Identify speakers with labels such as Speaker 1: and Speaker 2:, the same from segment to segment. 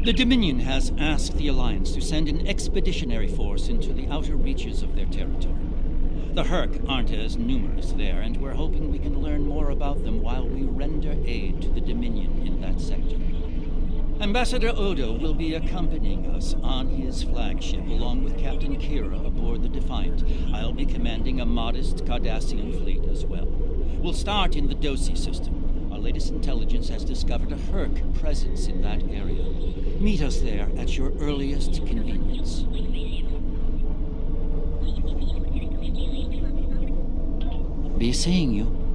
Speaker 1: The Dominion has asked the Alliance to send an expeditionary force into the outer reaches of their territory. The Herc aren't as numerous there, and we're hoping we can learn more about them while we render aid to the Dominion in that sector. Ambassador Odo will be accompanying us on his flagship, along with Captain Kira aboard the Defiant. I'll be commanding a modest Cardassian fleet as well. We'll start in the Dosi system. Our latest intelligence has discovered a Herc presence in that area. Meet us there at your earliest convenience. Be seeing you.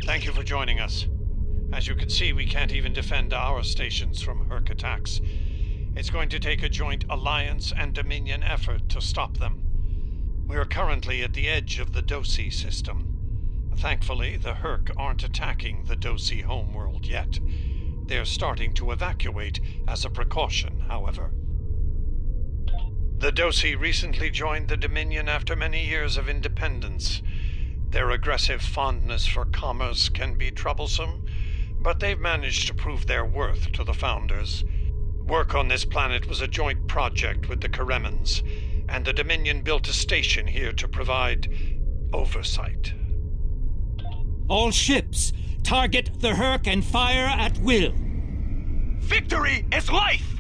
Speaker 2: Thank you for joining us. As you can see, we can't even defend our stations from Herc attacks. It's going to take a joint Alliance and Dominion effort to stop them. We are currently at the edge of the Dosi system. Thankfully, the Herc aren't attacking the Dosi homeworld yet. They're starting to evacuate as a precaution, however. The Dosi recently joined the Dominion after many years of independence. Their aggressive fondness for commerce can be troublesome, but they've managed to prove their worth to the Founders. Work on this planet was a joint project with the Karemans, and the Dominion built a station here to provide oversight.
Speaker 1: All ships, target the Herc and fire at will.
Speaker 3: Victory is life!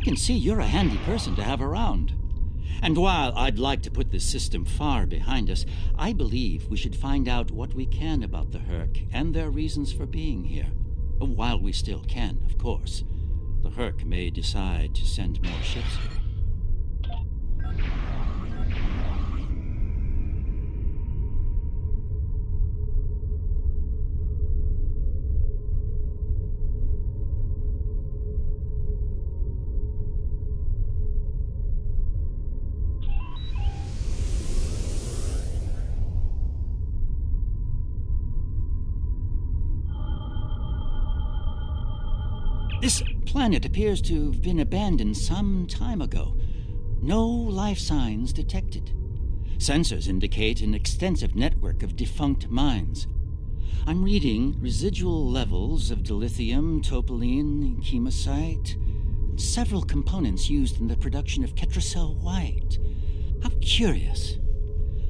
Speaker 1: can see you're a handy person to have around. And while I'd like to put this system far behind us, I believe we should find out what we can about the Herc and their reasons for being here. While we still can, of course. The Herc may decide to send more ships here. This planet appears to have been abandoned some time ago. No life signs detected. Sensors indicate an extensive network of defunct mines. I'm reading residual levels of dilithium, topoline, chemosite, several components used in the production of ketracel white. How curious.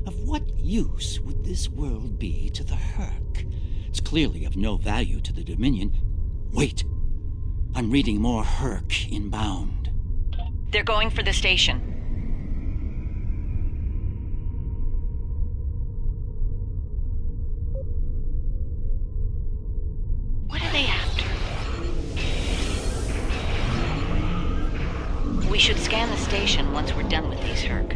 Speaker 1: Of what use would this world be to the Herc? It's clearly of no value to the Dominion. Wait! I'm reading more Herc inbound.
Speaker 4: They're going for the station. What are they after? We should scan the station once we're done with these Herc.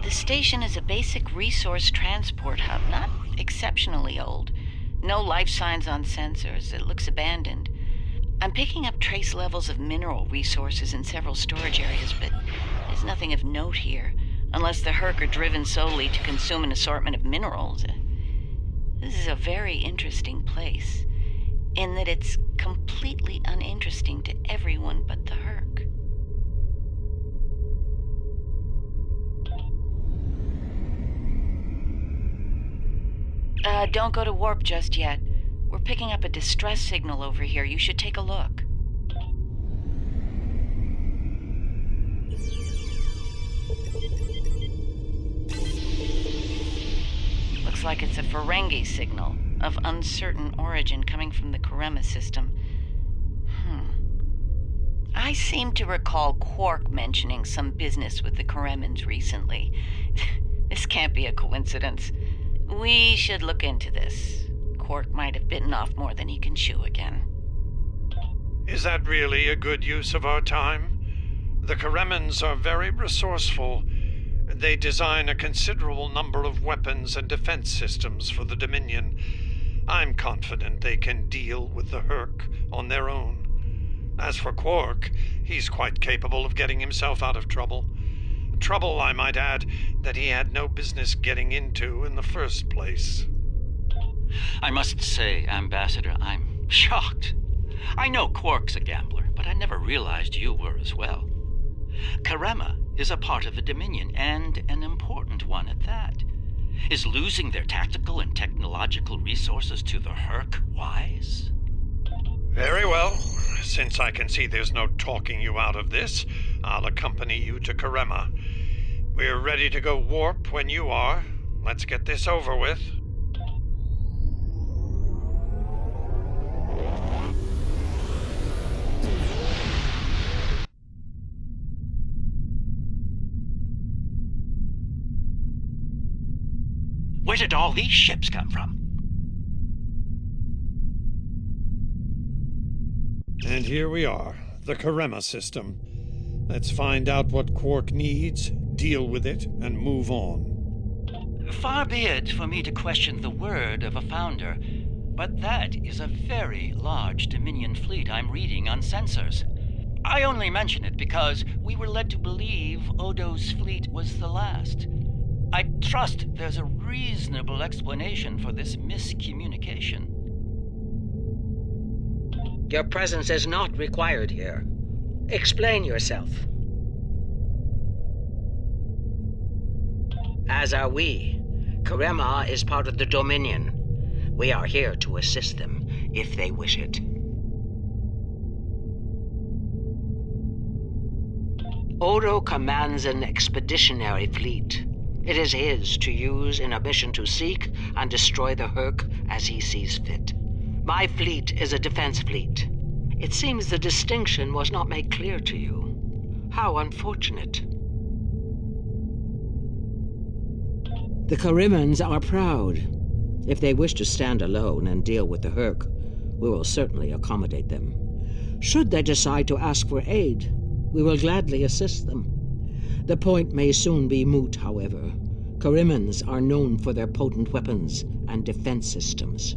Speaker 4: The station is a basic resource transport hub, not exceptionally old. No life signs on sensors. It looks abandoned. I'm picking up trace levels of mineral resources in several storage areas, but there's nothing of note here, unless the Herc are driven solely to consume an assortment of minerals. This is a very interesting place, in that it's completely uninteresting to everyone but the Herc. Don't go to warp just yet. We're picking up a distress signal over here. You should take a look. Looks like it's a Ferengi signal of uncertain origin coming from the Karema system. I seem to recall Quark mentioning some business with the Karemans recently. This can't be a coincidence. We should look into this. Quark might have bitten off more than he can chew again.
Speaker 2: Is that really a good use of our time? The Karemans are very resourceful. They design a considerable number of weapons and defense systems for the Dominion. I'm confident they can deal with the Herc on their own. As for Quark, he's quite capable of getting himself out of trouble. Trouble, I might add, that he had no business getting into in the first place.
Speaker 1: I must say, Ambassador, I'm shocked. I know Quark's a gambler, but I never realized you were as well. Karema is a part of the Dominion, and an important one at that. Is losing their tactical and technological resources to the Herc wise?
Speaker 2: Very well. Since I can see there's no talking you out of this, I'll accompany you to Karema. We're ready to go warp when you are. Let's get this over with.
Speaker 1: Where did all these ships come from?
Speaker 2: And here we are, the Karema system. Let's find out what Quark needs, deal with it, and move on.
Speaker 1: Far be it for me to question the word of a founder, but that is a very large Dominion fleet I'm reading on sensors. I only mention it because we were led to believe Odo's fleet was the last. I trust there's a reasonable explanation for this miscommunication.
Speaker 5: Your presence is not required here. Explain yourself. As are we. Karema is part of the Dominion. We are here to assist them, if they wish it. Odo commands an expeditionary fleet. It is his to use in a mission to seek and destroy the Herc as he sees fit. My fleet is a defense fleet. It seems the distinction was not made clear to you. How unfortunate. The Karemans are proud. If they wish to stand alone and deal with the Herc, we will certainly accommodate them. Should they decide to ask for aid, we will gladly assist them. The point may soon be moot, however. Karemans are known for their potent weapons and defense systems.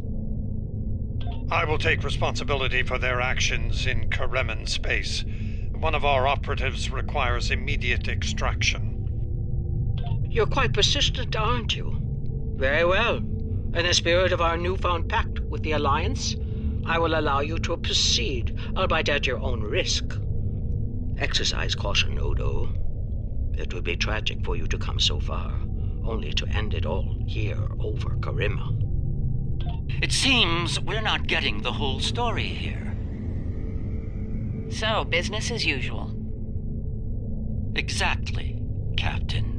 Speaker 2: I will take responsibility for their actions in Kareman space. One of our operatives requires immediate extraction.
Speaker 5: You're quite persistent, aren't you? Very well. In the spirit of our newfound pact with the Alliance, I will allow you to proceed, albeit at your own risk. Exercise caution, Odo. It would be tragic for you to come so far, only to end it all here over Karema.
Speaker 1: It seems we're not getting the whole story here.
Speaker 4: So, business as usual.
Speaker 1: Exactly, Captain.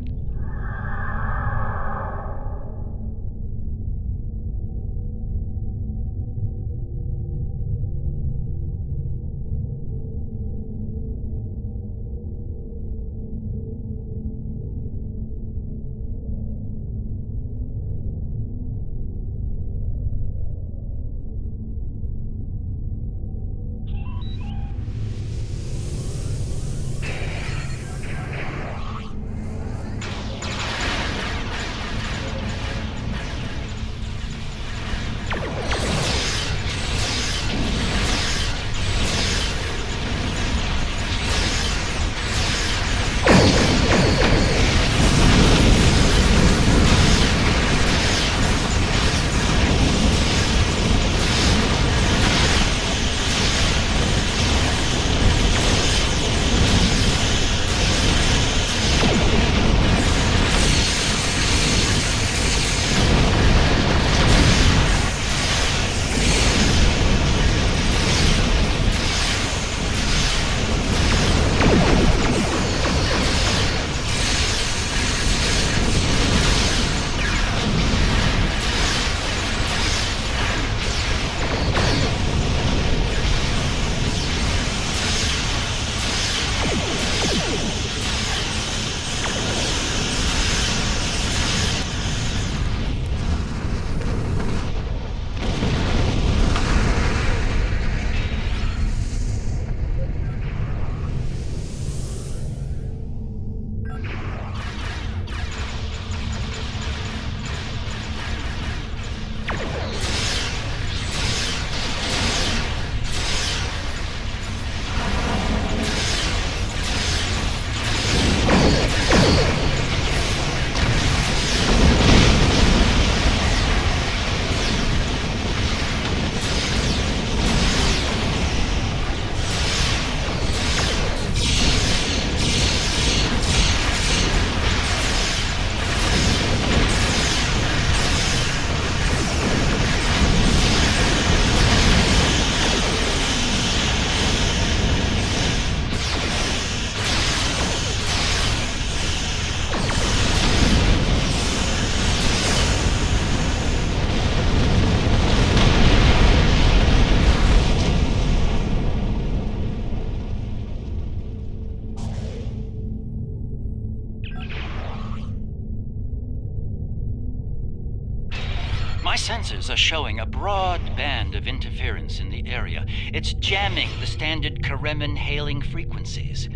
Speaker 1: My sensors are showing a broad band of interference in the area. It's jamming the standard Kareman hailing frequencies.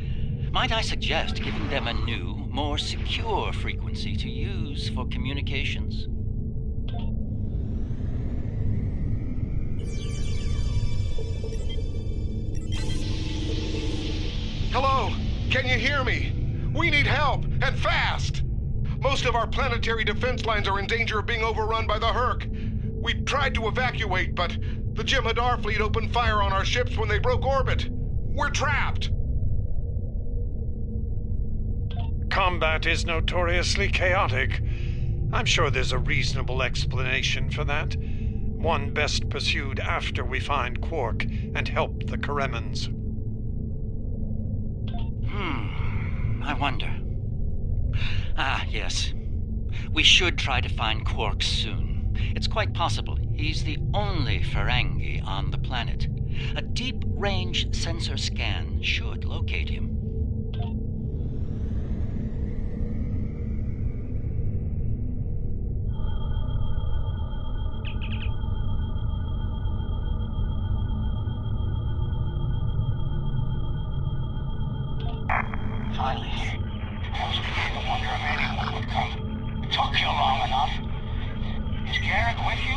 Speaker 1: Might I suggest giving them a new, more secure frequency to use for communications.
Speaker 6: Hello? Can you hear me? We need help, and fast! Most of our planetary defense lines are in danger of being overrun by the Herc. We tried to evacuate, but the Jem'Hadar fleet opened fire on our ships when they broke orbit. We're trapped!
Speaker 2: Combat is notoriously chaotic. I'm sure there's a reasonable explanation for that. One best pursued after we find Quark and help the Karemans.
Speaker 1: I wonder. Yes. We should try to find Quark soon. It's quite possible he's the only Ferengi on the planet. A deep-range sensor scan should locate him.
Speaker 3: Finally. I was beginning to wonder if anyone would come. It took you long enough. Is Garak with you?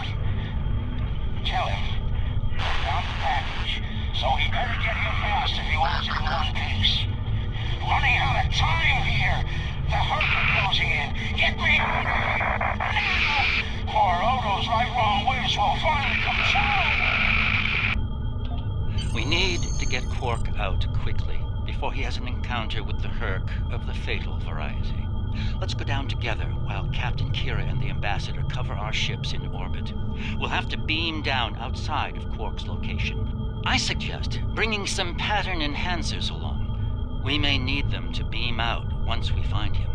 Speaker 3: Tell him. Put down the package. So he better get here fast if he wants it in one piece. Running out of time here. The Herc are closing in. Get me out of here. Poor Odo's right wrong whiz will finally come true.
Speaker 1: We need to get Quark out quickly, before he has an encounter with the Herc of the fatal variety. Let's go down together while Captain Kira and the Ambassador cover our ships in orbit. We'll have to beam down outside of Quark's location. I suggest bringing some pattern enhancers along. We may need them to beam out once we find him.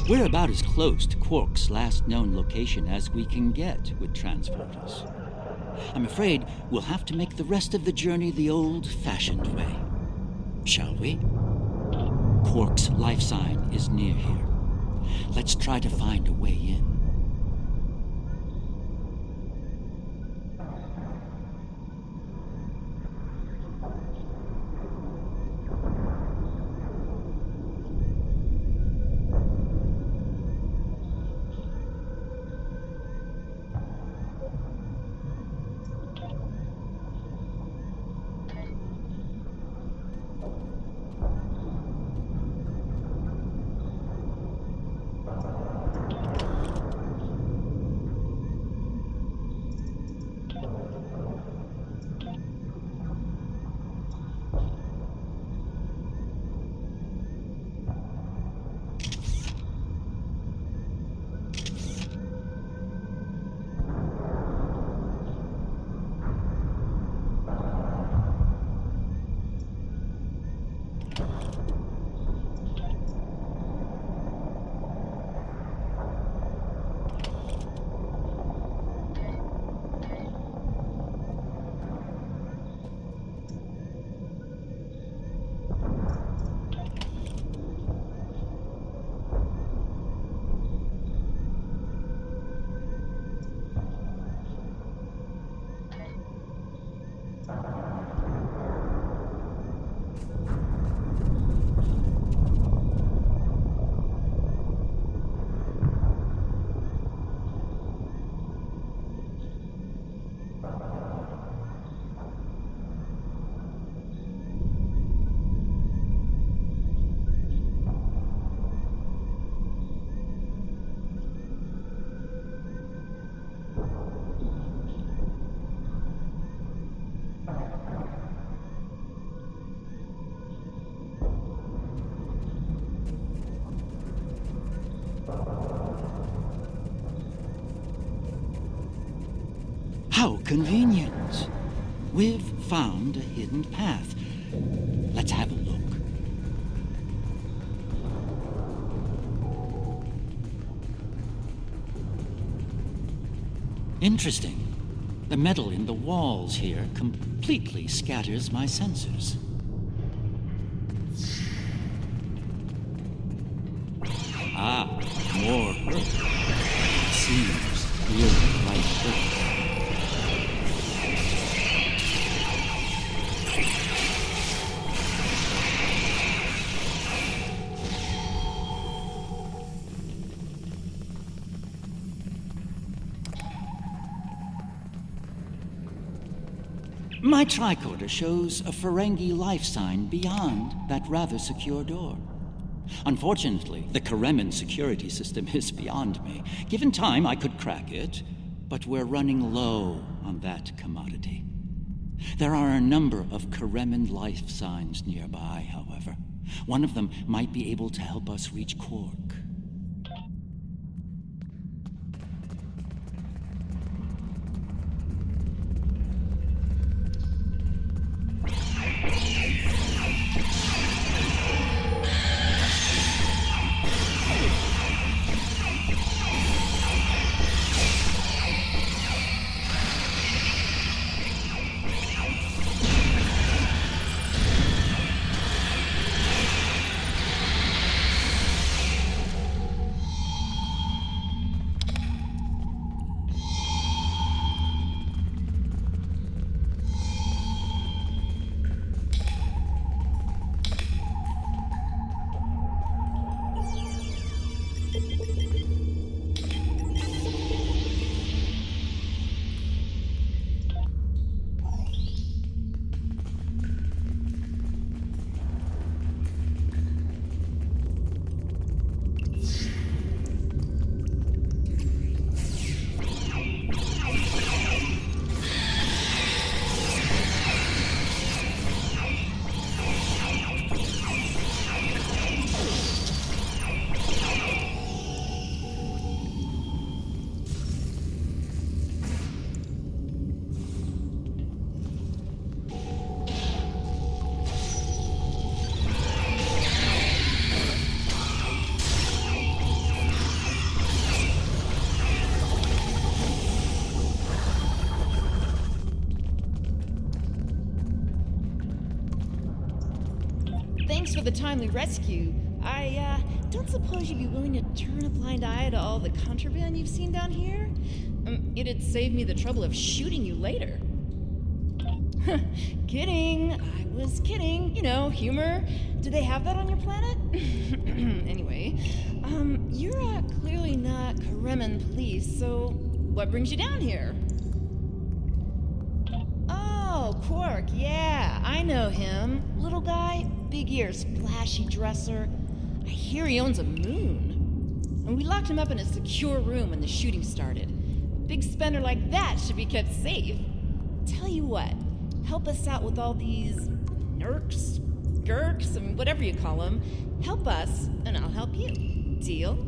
Speaker 1: We're about as close to Quark's last known location as we can get with transporters. I'm afraid we'll have to make the rest of the journey the old-fashioned way. Shall we? Quark's life sign is near here. Let's try to find a way in. How convenient. We've found a hidden path. Let's have a look. Interesting. The metal in the walls here completely scatters my sensors. Ah, more Earth. Seems really like Earth. My tricorder shows a Ferengi life sign beyond that rather secure door. Unfortunately, the Karemin security system is beyond me. Given time, I could crack it, but we're running low on that commodity. There are a number of Karemin life signs nearby, however. One of them might be able to help us reach Quark.
Speaker 7: Thanks for the timely rescue. I don't suppose you'd be willing to turn a blind eye to all the contraband you've seen down here? It'd save me the trouble of shooting you later. Kidding. I was kidding. You know, humor. Do they have that on your planet? Anyway, you're clearly not Karemin police, so what brings you down here? Oh, Quark, yeah, I know him. Little guy, big ears, flashy dresser. I hear he owns a moon. And we locked him up in a secure room when the shooting started. Big spender like that should be kept safe. Tell you what, help us out with all these nerks, gurks, and whatever you call them. Help us, and I'll help you. Deal?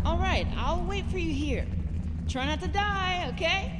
Speaker 7: All right, I'll wait for you here. Try not to die, okay?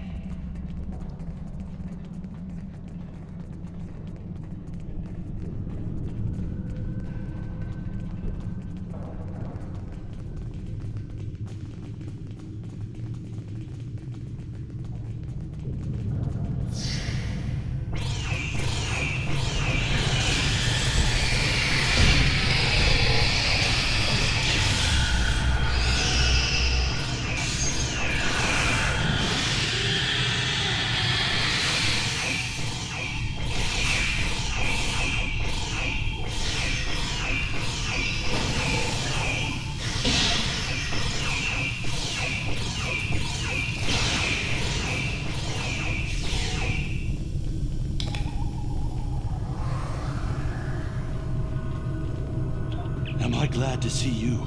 Speaker 8: Am I glad to see you?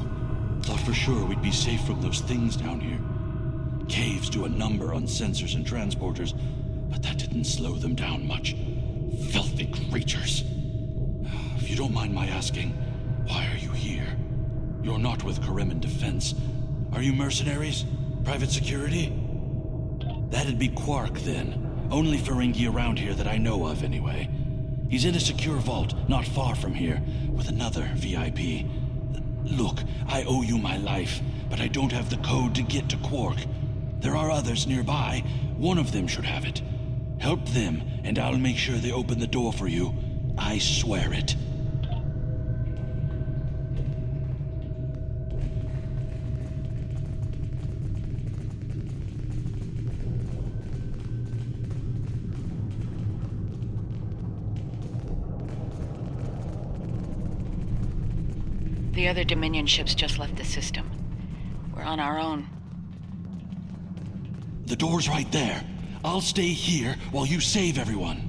Speaker 8: Thought for sure we'd be safe from those things down here. Caves do a number on sensors and transporters, but that didn't slow them down much. Filthy creatures. If you don't mind my asking, why are you here? You're not with Karemin Defense. Are you mercenaries? Private security? That'd be Quark, then. Only Ferengi around here that I know of, anyway. He's in a secure vault not far from here, with another VIP. Look, I owe you my life, but I don't have the code to get to Quark. There are others nearby. One of them should have it. Help them, and I'll make sure they open the door for you. I swear it.
Speaker 4: The other Dominion ships just left the system. We're on our own.
Speaker 8: The door's right there. I'll stay here while you save everyone.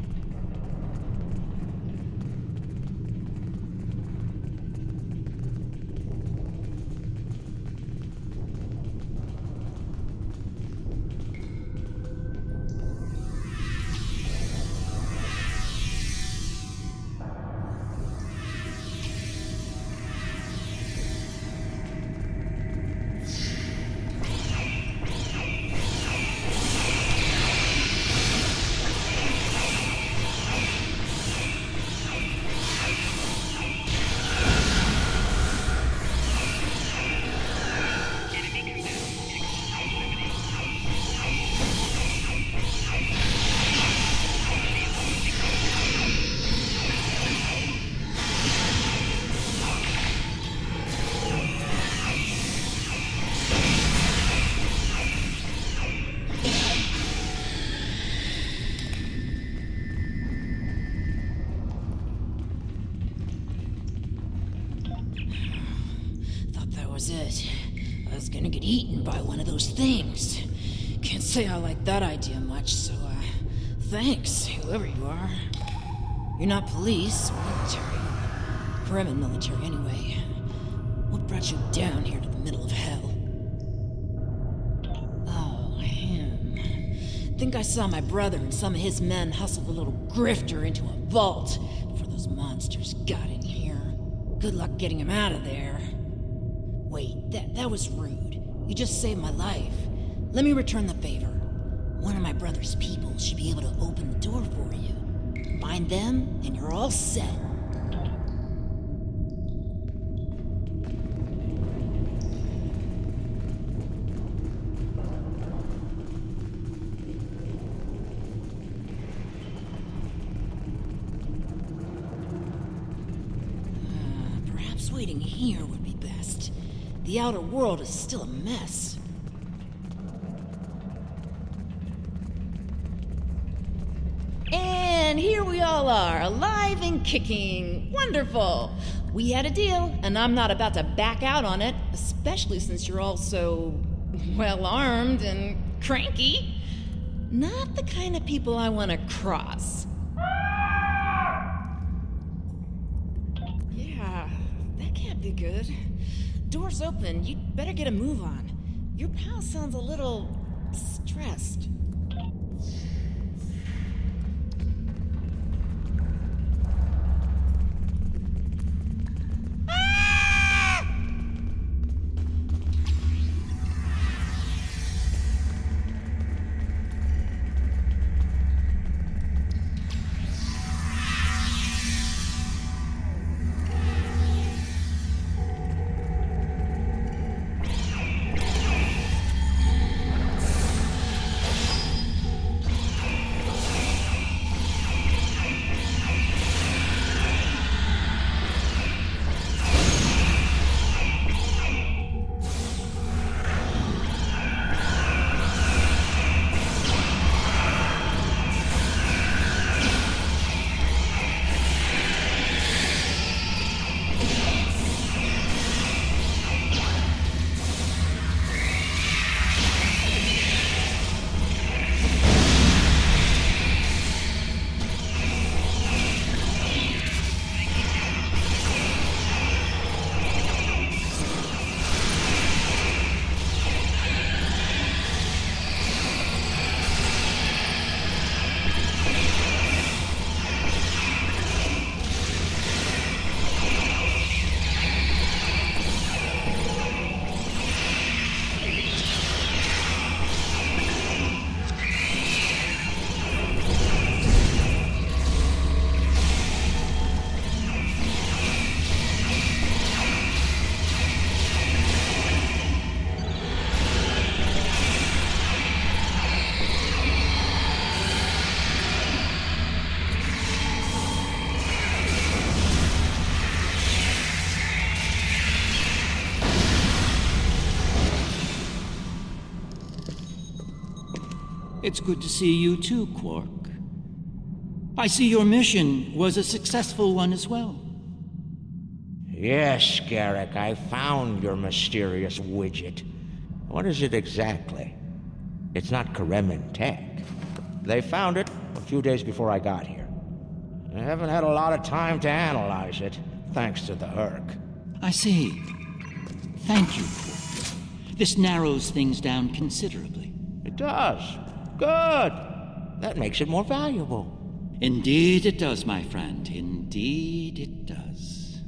Speaker 7: It. I was gonna get eaten by one of those things. Can't say I like that idea much, so, thanks, whoever you are. You're not police or military. Fremen military, anyway. What brought you down here to the middle of hell? Oh, him. Think I saw my brother and some of his men hustle the little grifter into a vault before those monsters got in here. Good luck getting him out of there. Wait, that was rude. You just saved my life. Let me return the favor. One of my brother's people should be able to open the door for you. Find them, and you're all set. Perhaps waiting here would be best. The outer world is still a mess. And here we all are, alive and kicking. Wonderful. We had a deal, and I'm not about to back out on it, especially since you're all so well-armed and cranky. Not the kind of people I want to cross. Yeah, that can't be good. Door's open. You'd better get a move on. Your pal sounds a little stressed.
Speaker 1: It's good to see you too, Quark. I see your mission was a successful one as well.
Speaker 3: Yes, Garak, I found your mysterious widget. What is it exactly? It's not Karemin tech. They found it a few days before I got here. I haven't had a lot of time to analyze it, thanks to the Herc.
Speaker 1: I see. Thank you, Quark. This narrows things down considerably.
Speaker 3: It does. Good. That makes it more valuable.
Speaker 1: Indeed it does, my friend. Indeed it does.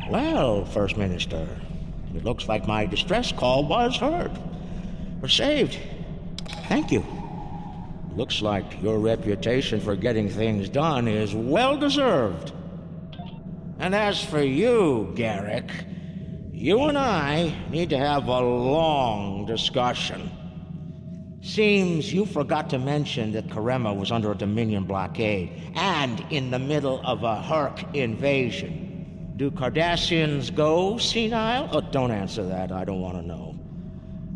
Speaker 3: Well, First Minister, it looks like my distress call was heard. We're saved. Thank you. Looks like your reputation for getting things done is well-deserved. And as for you, Garak, you and I need to have a long discussion. Seems you forgot to mention that Karema was under a Dominion blockade and in the middle of a Herc invasion. Do Cardassians go senile? Oh, don't answer that. I don't want to know.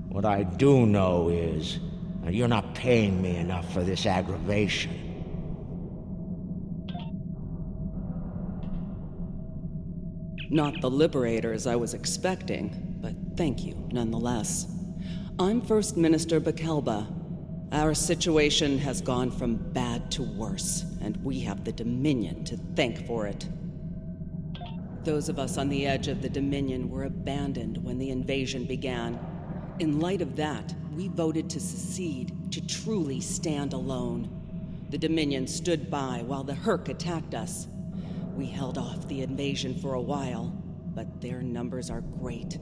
Speaker 3: What I do know is you're not paying me enough for this aggravation.
Speaker 9: Not the liberators I was expecting, but thank you nonetheless. I'm First Minister Bakelba. Our situation has gone from bad to worse, and we have the Dominion to thank for it. Those of us on the edge of the Dominion were abandoned when the invasion began. In light of that, we voted to secede, to truly stand alone. The Dominion stood by while the Herc attacked us. We held off the invasion for a while, but their numbers are great.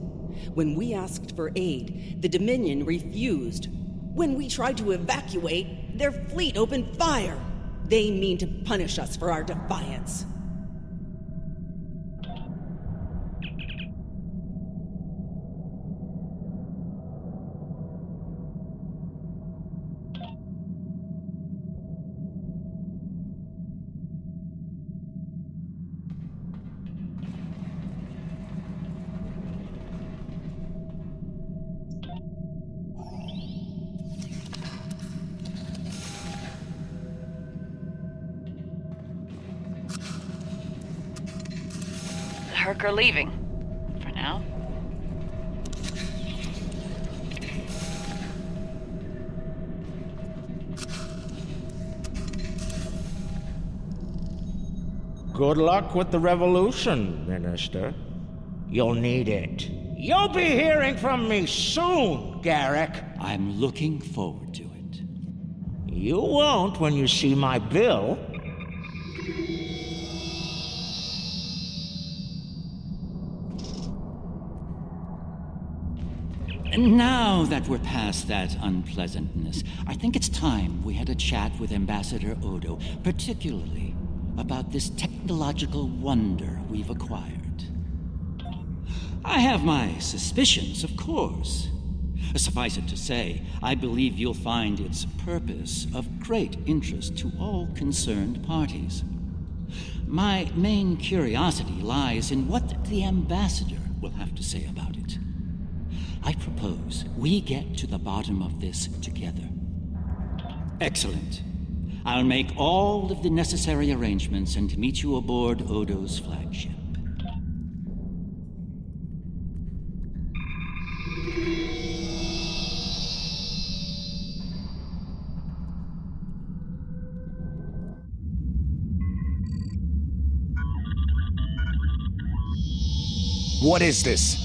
Speaker 9: When we asked for aid, the Dominion refused. When we tried to evacuate, their fleet opened fire. They mean to punish us for our defiance.
Speaker 4: Herc are leaving. For now.
Speaker 3: Good luck with the revolution, Minister. You'll need it. You'll be hearing from me soon, Garak.
Speaker 1: I'm looking forward to it.
Speaker 3: You won't when you see my bill.
Speaker 1: And now that we're past that unpleasantness, I think it's time we had a chat with Ambassador Odo, particularly about this technological wonder we've acquired. I have my suspicions, of course. Suffice it to say, I believe you'll find its purpose of great interest to all concerned parties. My main curiosity lies in what the Ambassador will have to say about it. I propose we get to the bottom of this together. Excellent. I'll make all of the necessary arrangements and meet you aboard Odo's flagship.
Speaker 10: What is this?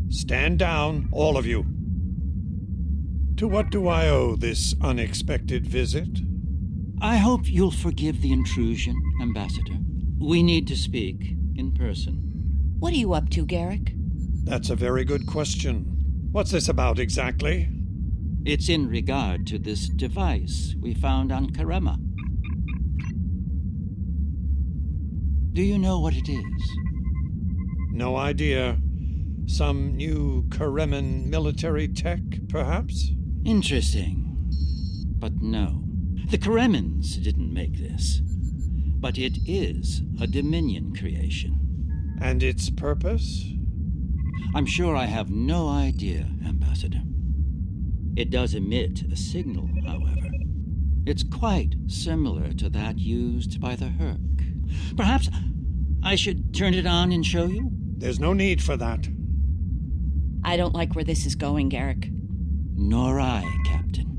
Speaker 2: Stand down, all of you. To what do I owe this unexpected visit?
Speaker 1: I hope you'll forgive the intrusion, Ambassador. We need to speak in person.
Speaker 7: What are you up to, Garak?
Speaker 2: That's a very good question. What's this about exactly?
Speaker 1: It's in regard to this device we found on Karema. Do you know what it is?
Speaker 2: No idea. Some new Kareman military tech, perhaps?
Speaker 1: Interesting. But no. The Karemans didn't make this. But it is a Dominion creation.
Speaker 2: And its purpose?
Speaker 1: I'm sure I have no idea, Ambassador. It does emit a signal, however. It's quite similar to that used by the Herc. Perhaps I should turn it on and show you?
Speaker 2: There's no need for that.
Speaker 7: I don't like where this is going, Garak.
Speaker 1: Nor I, Captain.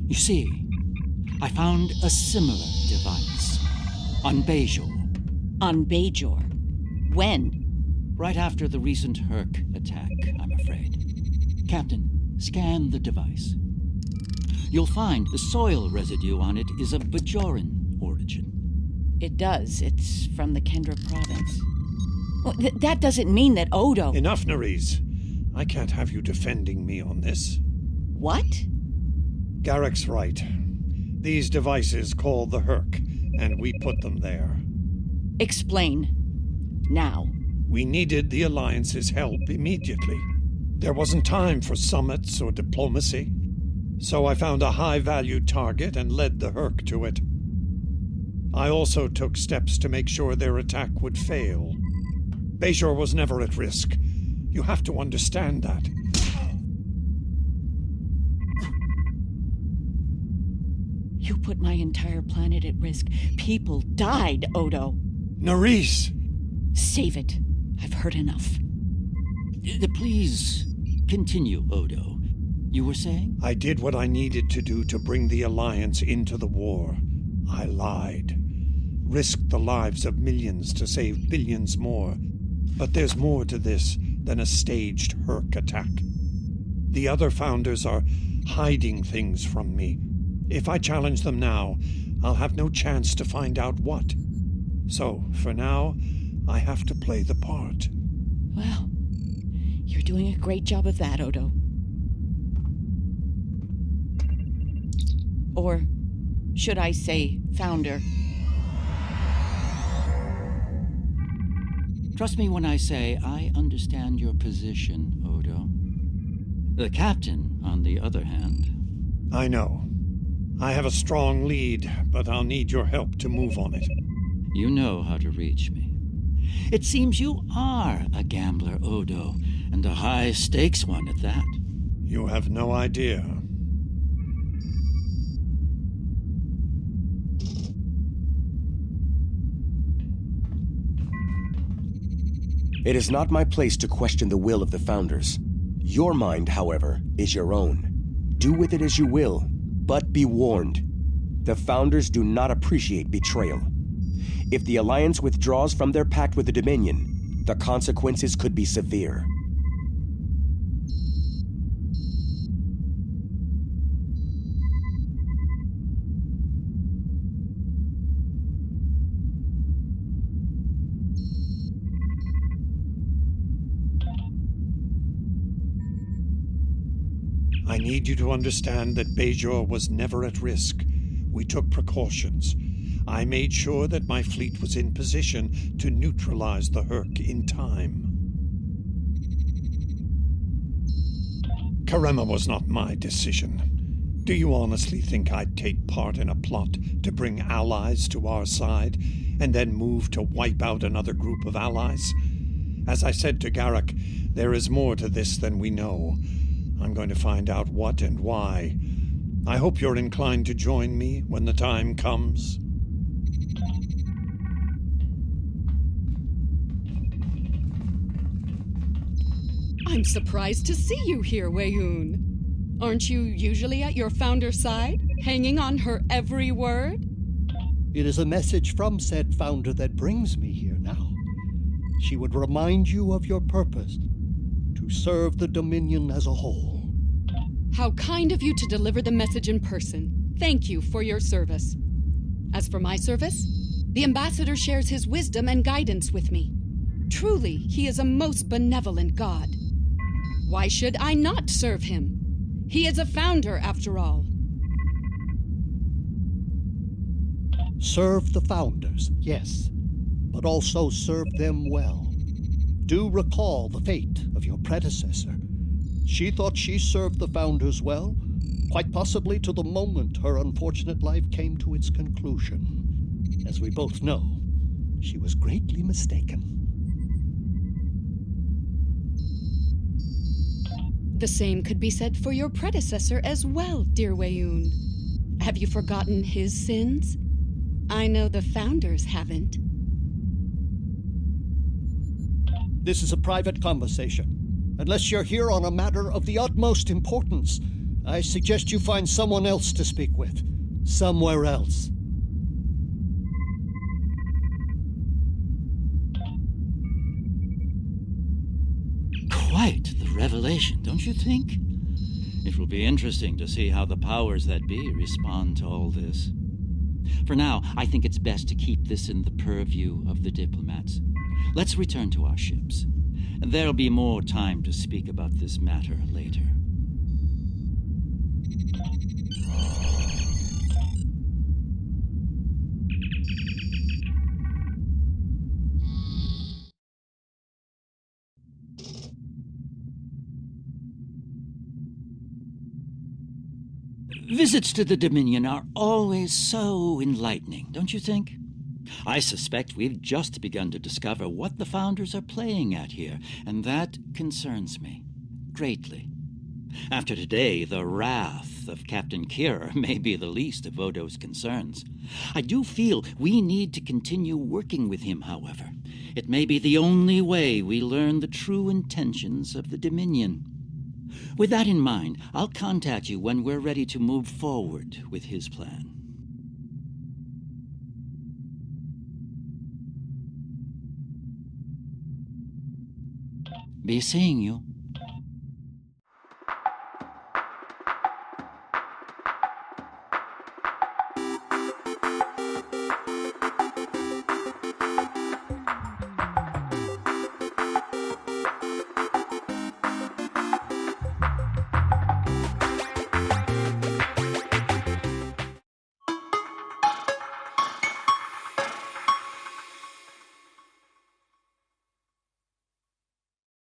Speaker 1: You see, I found a similar device on Bajor.
Speaker 7: On Bajor? When?
Speaker 1: Right after the recent Herc attack, I'm afraid. Captain, scan the device. You'll find the soil residue on it is of Bajoran origin.
Speaker 7: It does. It's from the Kendra province. Well, that doesn't mean that Odo...
Speaker 2: Enough, Nerys. I can't have you defending me on this.
Speaker 7: What?
Speaker 2: Garak's right. These devices call the Herc, and we put them there.
Speaker 7: Explain. Now.
Speaker 2: We needed the Alliance's help immediately. There wasn't time for summits or diplomacy. So I found a high-value target and led the Herc to it. I also took steps to make sure their attack would fail. Bajor was never at risk. You have to understand that.
Speaker 7: You put my entire planet at risk. People died, Odo.
Speaker 2: Nerys!
Speaker 7: Save it. I've heard enough.
Speaker 1: Please continue, Odo. You were saying?
Speaker 2: I did what I needed to do to bring the Alliance into the war. I lied. Risked the lives of millions to save billions more. But there's more to this than a staged Herc attack. The other founders are hiding things from me. If I challenge them now, I'll have no chance to find out what. So, for now, I have to play the part.
Speaker 7: Well, you're doing a great job of that, Odo. Or should I say, founder?
Speaker 1: Trust me when I say I understand your position, Odo. The captain, on the other hand...
Speaker 2: I know. I have a strong lead, but I'll need your help to move on it.
Speaker 1: You know how to reach me. It seems you are a gambler, Odo, and a high-stakes one at that.
Speaker 2: You have no idea.
Speaker 10: It is not my place to question the will of the Founders. Your mind, however, is your own. Do with it as you will, but be warned. The Founders do not appreciate betrayal. If the Alliance withdraws from their pact with the Dominion, the consequences could be severe.
Speaker 2: I need you to understand that Bajor was never at risk. We took precautions. I made sure that my fleet was in position to neutralize the Herc in time. Karema was not my decision. Do you honestly think I'd take part in a plot to bring allies to our side, and then move to wipe out another group of allies? As I said to Garak, there is more to this than we know. I'm going to find out what and why. I hope you're inclined to join me when the time comes.
Speaker 11: I'm surprised to see you here, Weyoun. Aren't you usually at your founder's side, hanging on her every word?
Speaker 12: It is a message from said founder that brings me here now. She would remind you of your purpose, to serve the Dominion as a whole.
Speaker 11: How kind of you to deliver the message in person. Thank you for your service. As for my service, the ambassador shares his wisdom and guidance with me. Truly, he is a most benevolent god. Why should I not serve him? He is a founder, after all.
Speaker 12: Serve the Founders, yes, but also serve them well. do recall the fate of your predecessor. She thought she served the Founders well, quite possibly to the moment her unfortunate life came to its conclusion. As we both know, she was greatly mistaken.
Speaker 11: The same could be said for your predecessor as well, dear Weyoun. Have you forgotten his sins? I know the Founders haven't.
Speaker 12: This is a private conversation. Unless you're here on a matter of the utmost importance, I suggest you find someone else to speak with. Somewhere else.
Speaker 1: Quite the revelation, don't you think? It will be interesting to see how the powers that be respond to all this. For now, I think it's best to keep this in the purview of the diplomats. Let's return to our ships. There'll be more time to speak about this matter later. Visits to the Dominion are always so enlightening, don't you think? I suspect we've just begun to discover what the Founders are playing at here, and that concerns me greatly. After today, the wrath of Captain Kira may be the least of Odo's concerns. I do feel we need to continue working with him, however. It may be the only way we learn the true intentions of the Dominion. With that in mind, I'll contact you when we're ready to move forward with his plan. Be seeing you.